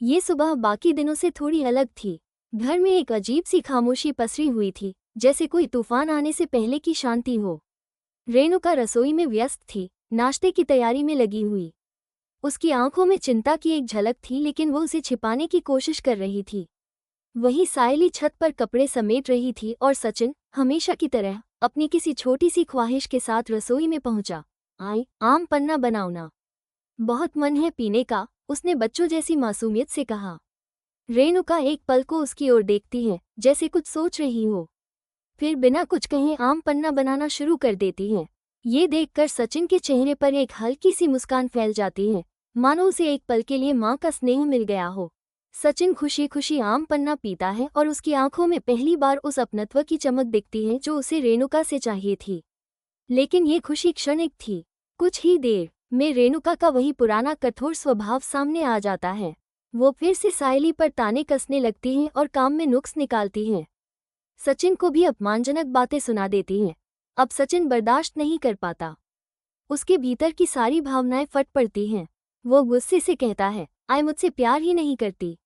ये सुबह बाकी दिनों से थोड़ी अलग थी। घर में एक अजीब सी खामोशी पसरी हुई थी, जैसे कोई तूफान आने से पहले की शांति हो। रेणुका रसोई में व्यस्त थी, नाश्ते की तैयारी में लगी हुई। उसकी आंखों में चिंता की एक झलक थी, लेकिन वो उसे छिपाने की कोशिश कर रही थी। वहीं सायली छत पर कपड़े समेट रही थी और सचिन, हमेशा की तरह, अपनी किसी छोटी सी ख्वाहिश के साथ रसोई में पहुंचा। आई, आम पन्ना बनाओ ना। बहुत मन है पीने का, उसने बच्चों जैसी मासूमियत से कहा। रेणुका एक पल को उसकी ओर देखती है, जैसे कुछ सोच रही हो। फिर बिना कुछ कहे आम पन्ना बनाना शुरू कर देती है। ये देखकर सचिन के चेहरे पर एक हल्की सी मुस्कान फैल जाती है, मानो उसे एक पल के लिए माँ का स्नेह मिल गया हो। सचिन खुशी खुशी आम पन्ना पीता है और उसकी आंखों में पहली बार उस अपनत्व की चमक दिखती है जो उसे रेणुका से चाहिए थी। लेकिन ये खुशी क्षणिक थी। कुछ ही देर में रेणुका का वही पुराना कठोर स्वभाव सामने आ जाता है। वो फिर से सायली पर ताने कसने लगती है और काम में नुक्स निकालती है। सचिन को भी अपमानजनक बातें सुना देती हैं। अब सचिन बर्दाश्त नहीं कर पाता। उसके भीतर की सारी भावनाएं फट पड़ती हैं। वो गुस्से से कहता है, आई मुझसे प्यार ही नहीं करती,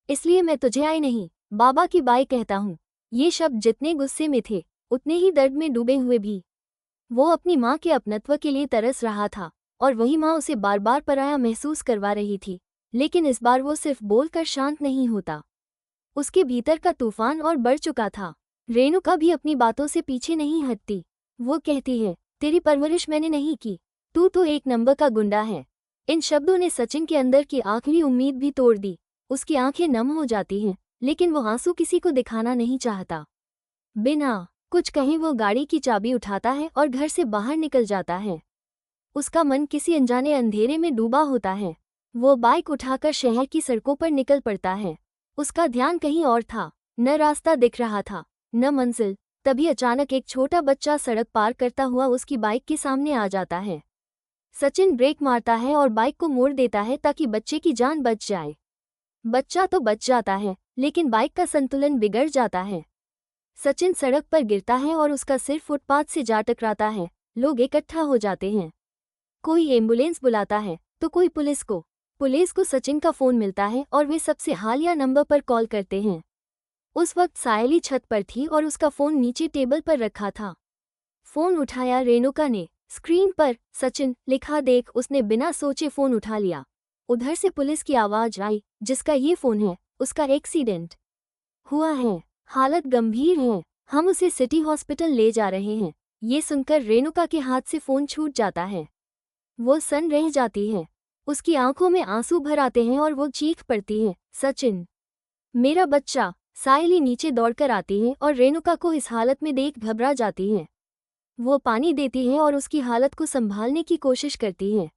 इसलिए मैं तुझे आई नहीं, बाबा की बाई कहता हूँ। ये शब्द जितने गुस्से में थे, उतने ही दर्द में डूबे हुए भी। वो अपनी माँ के अपनत्व के लिए तरस रहा था, और वही माँ उसे बार बार पराया महसूस करवा रही थी। लेकिन इस बार वो सिर्फ बोलकर शांत नहीं होता। उसके भीतर का तूफान और बढ़ चुका था। रेणुका भी अपनी बातों से पीछे नहीं हटती। वो कहती है, तेरी परवरिश मैंने नहीं की, तू तो एक नंबर का गुंडा है। इन शब्दों ने सचिन के अंदर की आखिरी उम्मीद भी तोड़ दी। उसकी आंखें नम हो जाती हैं, लेकिन वो आंसू किसी को दिखाना नहीं चाहता। बिना कुछ कहे वो गाड़ी की चाबी उठाता है और घर से बाहर निकल जाता है। उसका मन किसी अनजाने अंधेरे में डूबा होता है। वो बाइक उठाकर शहर की सड़कों पर निकल पड़ता है। उसका ध्यान कहीं और था। न रास्ता दिख रहा था, न मंजिल। तभी अचानक एक छोटा बच्चा सड़क पार करता हुआ उसकी बाइक के सामने आ जाता है। सचिन ब्रेक मारता है और बाइक को मोड़ देता है ताकि बच्चे की जान बच जाए। बच्चा तो बच जाता है, लेकिन बाइक का संतुलन बिगड़ जाता है। सचिन सड़क पर गिरता है और उसका सिर फुटपाथ से जा टकराता है। लोग इकट्ठा हो जाते हैं। कोई एम्बुलेंस बुलाता है तो कोई पुलिस को। पुलिस को सचिन का फोन मिलता है और वे सबसे हालिया नंबर पर कॉल करते हैं। उस वक्त सायली छत पर थी और उसका फोन नीचे टेबल पर रखा था। फोन उठाया रेणुका ने। स्क्रीन पर सचिन लिखा देख उसने बिना सोचे फोन उठा लिया। उधर से पुलिस की आवाज आई, जिसका ये फोन है, उसका एक्सीडेंट हुआ है, हालत गंभीर है, हम उसे सिटी हॉस्पिटल ले जा रहे हैं। ये सुनकर रेणुका के हाथ से फोन छूट जाता है। वो सन रह जाती है। उसकी आंखों में आंसू भर आते हैं और वो चीख पड़ती है, सचिन, मेरा बच्चा। सायली नीचे दौड़कर आती है और रेणुका को इस हालत में देख घबरा जाती है। वो पानी देती है और उसकी हालत को संभालने की कोशिश करती है।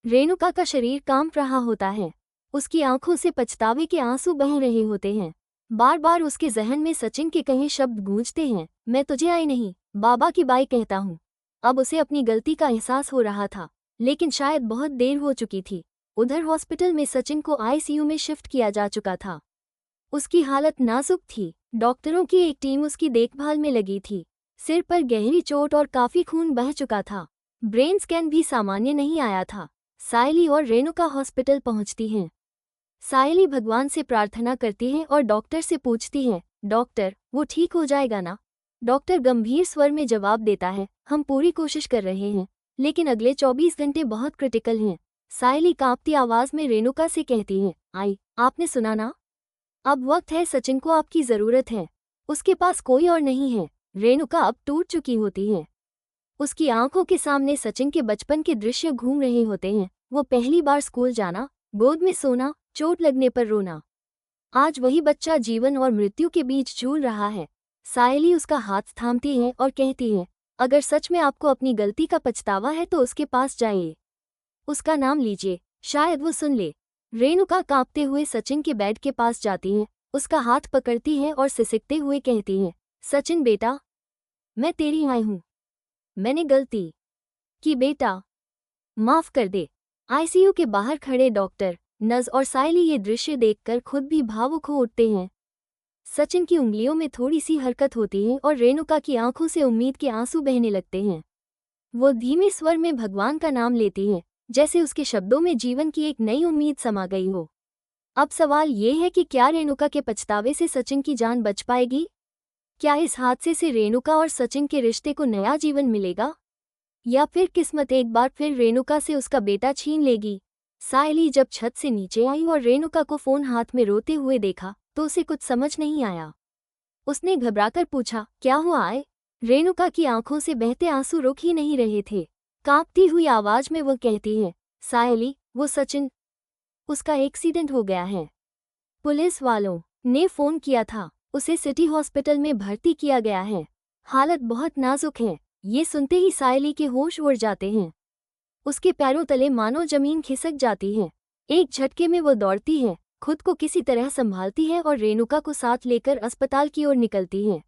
रेणुका का शरीर कांप रहा होता है। उसकी आंखों से पछतावे के आंसू बह रहे होते हैं। बार बार उसके जहन में सचिन के कहे शब्द गूंजते हैं, मैं तुझे आई नहीं, बाबा की बाई कहता हूँ। अब उसे अपनी गलती का एहसास हो रहा था, लेकिन शायद बहुत देर हो चुकी थी। उधर हॉस्पिटल में सचिन को आईसीयू में शिफ्ट किया जा चुका था। उसकी हालत नाजुक थी। डॉक्टरों की एक टीम उसकी देखभाल में लगी थी। सिर पर गहरी चोट और काफी खून बह चुका था। ब्रेन स्कैन भी सामान्य नहीं आया था। सायली और रेणुका हॉस्पिटल पहुंचती हैं। सायली भगवान से प्रार्थना करती है और डॉक्टर से पूछती है, डॉक्टर, वो ठीक हो जाएगा ना? डॉक्टर गंभीर स्वर में जवाब देता है, हम पूरी कोशिश कर रहे हैं, लेकिन अगले 24 घंटे बहुत क्रिटिकल हैं। सायली कांपती आवाज में रेणुका से कहती है, आई, आपने सुना ना? अब वक्त है, सचिन को आपकी जरूरत है। उसके पास कोई और नहीं है। रेणुका अब टूट चुकी होती है। उसकी आंखों के सामने सचिन के बचपन के दृश्य घूम रहे होते हैं। वो पहली बार स्कूल जाना, गोद में सोना, चोट लगने पर रोना। आज वही बच्चा जीवन और मृत्यु के बीच झूल रहा है। सायली उसका हाथ थामती है और कहती है, अगर सच में आपको अपनी गलती का पछतावा है तो उसके पास जाइए। उसका नाम लीजिए, शायद वो सुन ले। रेणुका कांपते हुए सचिन के बेड के पास जाती है, उसका हाथ पकड़ती है और सिसकते हुए कहती है, सचिन बेटा, मैं तेरी आई हूँ। मैंने गलती की बेटा, माफ कर दे। आईसीयू के बाहर खड़े डॉक्टर, नर्स और सायली ये दृश्य देखकर खुद भी भावुक हो उठते हैं। सचिन की उंगलियों में थोड़ी सी हरकत होती है और रेणुका की आंखों से उम्मीद के आंसू बहने लगते हैं। वो धीमे स्वर में भगवान का नाम लेती है, जैसे उसके शब्दों में जीवन की एक नई उम्मीद समा गई हो। अब सवाल ये है कि क्या रेणुका के पछतावे से सचिन की जान बच पाएगी? क्या इस हादसे से रेणुका और सचिन के रिश्ते को नया जीवन मिलेगा? या फिर किस्मत एक बार फिर रेणुका से उसका बेटा छीन लेगी? सायली जब छत से नीचे आई और रेणुका को फोन हाथ में रोते हुए देखा तो उसे कुछ समझ नहीं आया। उसने घबराकर पूछा, क्या हुआ है? रेणुका की आंखों से बहते आंसू रुक ही नहीं रहे थे। कांपती हुई आवाज में वो कहती है, सायली, वो सचिन, उसका एक्सीडेंट हो गया है। पुलिस वालों ने फोन किया था, उसे सिटी हॉस्पिटल में भर्ती किया गया है। हालत बहुत नाजुक है। ये सुनते ही सायली के होश उड़ जाते हैं। उसके पैरों तले मानो जमीन खिसक जाती है। एक झटके में वो दौड़ती है, खुद को किसी तरह संभालती है और रेणुका को साथ लेकर अस्पताल की ओर निकलती है।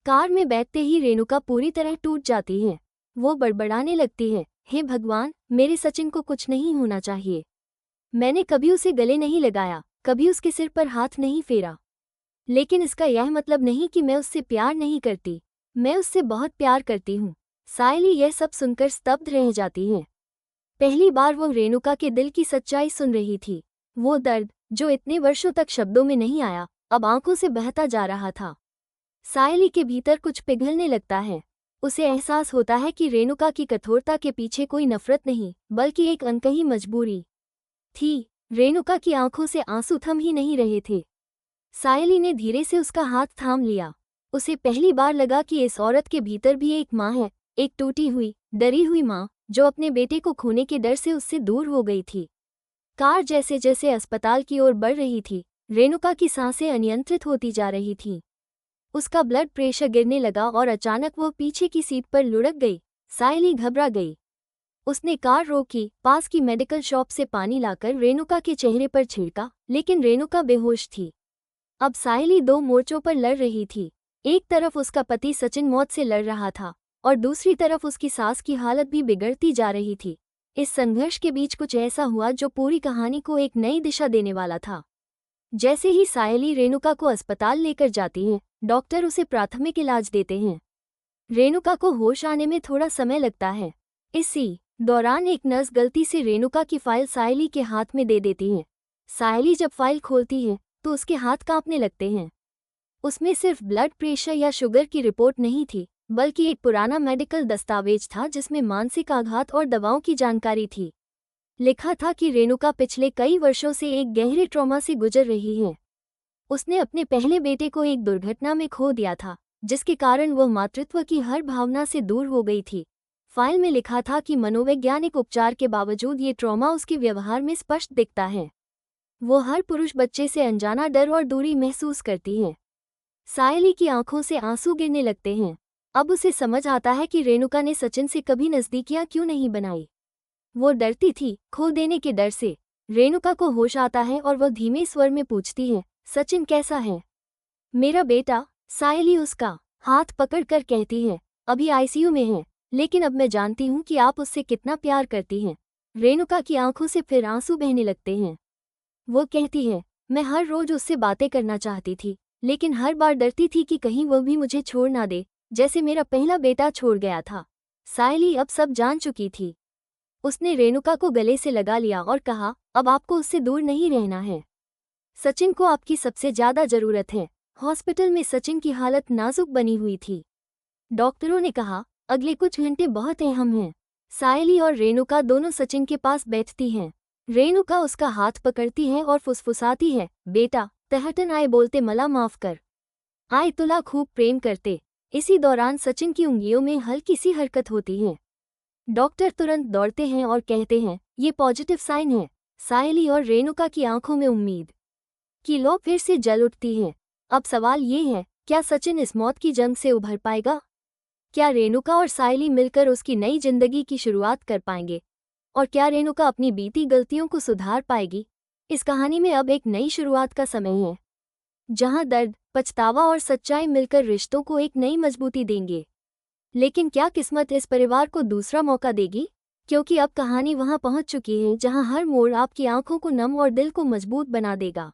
कार में बैठते ही रेणुका पूरी तरह टूट जाती है। वो बड़बड़ाने लगती है, हे भगवान, मेरे सचिन को कुछ नहीं होना चाहिए। मैंने कभी उसे गले नहीं लगाया, कभी उसके सिर पर हाथ नहीं फेरा। लेकिन इसका यह मतलब नहीं कि मैं उससे प्यार नहीं करती। मैं उससे बहुत प्यार करती हूँ। सायली यह सब सुनकर स्तब्ध रह जाती है। पहली बार वो रेणुका के दिल की सच्चाई सुन रही थी। वो दर्द, जो इतने वर्षों तक शब्दों में नहीं आया, अब आंखों से बहता जा रहा था। सायली के भीतर कुछ पिघलने लगता है। उसे एहसास होता है कि रेणुका की कठोरता के पीछे कोई नफरत नहीं, बल्कि एक अनकही मजबूरी थी। रेणुका की आंखों से आंसू थम ही नहीं रहे थे। सायली ने धीरे से उसका हाथ थाम लिया। उसे पहली बार लगा कि इस औरत के भीतर भी एक माँ है, एक टूटी हुई, डरी हुई माँ, जो अपने बेटे को खोने के डर से उससे दूर हो गई थी। कार जैसे जैसे अस्पताल की ओर बढ़ रही थी, रेणुका की सांसें अनियंत्रित होती जा रही थीं। उसका ब्लड प्रेशर गिरने लगा और अचानक वो पीछे की सीट पर लुढ़क गई। सायली घबरा गई। उसने कार रोकी, पास की मेडिकल शॉप से पानी लाकर रेणुका के चेहरे पर छिड़का, लेकिन रेणुका बेहोश थी। अब सायली दो मोर्चों पर लड़ रही थी। एक तरफ उसका पति सचिन मौत से लड़ रहा था और दूसरी तरफ उसकी सास की हालत भी बिगड़ती जा रही थी। इस संघर्ष के बीच कुछ ऐसा हुआ जो पूरी कहानी को एक नई दिशा देने वाला था। जैसे ही सायली रेणुका को अस्पताल लेकर जाती है, डॉक्टर उसे प्राथमिक इलाज देते हैं। रेणुका को होश आने में थोड़ा समय लगता है। इसी दौरान एक नर्स गलती से रेणुका की फाइल सायली के हाथ में दे देती है। सायली जब फाइल खोलती है तो उसके हाथ कांपने लगते हैं। उसमें सिर्फ ब्लड प्रेशर या शुगर की रिपोर्ट नहीं थी, बल्कि एक पुराना मेडिकल दस्तावेज था जिसमें मानसिक आघात और दवाओं की जानकारी थी। लिखा था कि रेणुका पिछले कई वर्षों से एक गहरे ट्रॉमा से गुजर रही है। उसने अपने पहले बेटे को एक दुर्घटना में खो दिया था, जिसके कारण वह मातृत्व की हर भावना से दूर हो गई थी। फाइल में लिखा था कि मनोवैज्ञानिक उपचार के बावजूद ये ट्रॉमा उसके व्यवहार में स्पष्ट दिखता है। वो हर पुरुष बच्चे से अनजाना डर और दूरी महसूस करती है। सायली की आंखों से आंसू गिरने लगते हैं। अब उसे समझ आता है कि रेणुका ने सचिन से कभी नज़दीकियां क्यों नहीं बनाई। वो डरती थी, खो देने के डर से। रेणुका को होश आता है और वह धीमे स्वर में पूछती है, सचिन कैसा है? मेरा बेटा। सायली उसका हाथ पकड़कर कहती है, अभी आईसीयू में है, लेकिन अब मैं जानती हूँ कि आप उससे कितना प्यार करती हैं। रेणुका की आंखों से फिर आंसू बहने लगते हैं। वो कहती है, मैं हर रोज उससे बातें करना चाहती थी, लेकिन हर बार डरती थी कि कहीं वह भी मुझे छोड़ ना दे, जैसे मेरा पहला बेटा छोड़ गया था। सायली अब सब जान चुकी थी। उसने रेणुका को गले से लगा लिया और कहा, अब आपको उससे दूर नहीं रहना है। सचिन को आपकी सबसे ज्यादा जरूरत है। हॉस्पिटल में सचिन की हालत नाजुक बनी हुई थी। डॉक्टरों ने कहा, अगले कुछ घंटे बहुत अहम हैं। सायली और रेणुका दोनों सचिन के पास बैठती हैं। रेणुका उसका हाथ पकड़ती है और फुसफुसाती है, बेटा, तहटन आए बोलते मला माफ कर। आए तुला खूब प्रेम करते। इसी दौरान सचिन की उंगलियों में हल्की सी हरकत होती है। डॉक्टर तुरंत दौड़ते हैं और कहते हैं, ये पॉजिटिव साइन है। सायली और रेणुका की आंखों में उम्मीद की लौ फिर से जल उठती है। अब सवाल ये है, क्या सचिन इस मौत की जंग से उभर पाएगा? क्या रेणुका और सायली मिलकर उसकी नई जिंदगी की शुरुआत कर पाएंगे? और क्या रेणुका अपनी बीती गलतियों को सुधार पाएगी? इस कहानी में अब एक नई शुरुआत का समय है, जहां दर्द, पछतावा और सच्चाई मिलकर रिश्तों को एक नई मजबूती देंगे। लेकिन क्या किस्मत इस परिवार को दूसरा मौका देगी? क्योंकि अब कहानी वहां पहुंच चुकी है जहां हर मोड़ आपकी आंखों को नम और दिल को मजबूत बना देगा।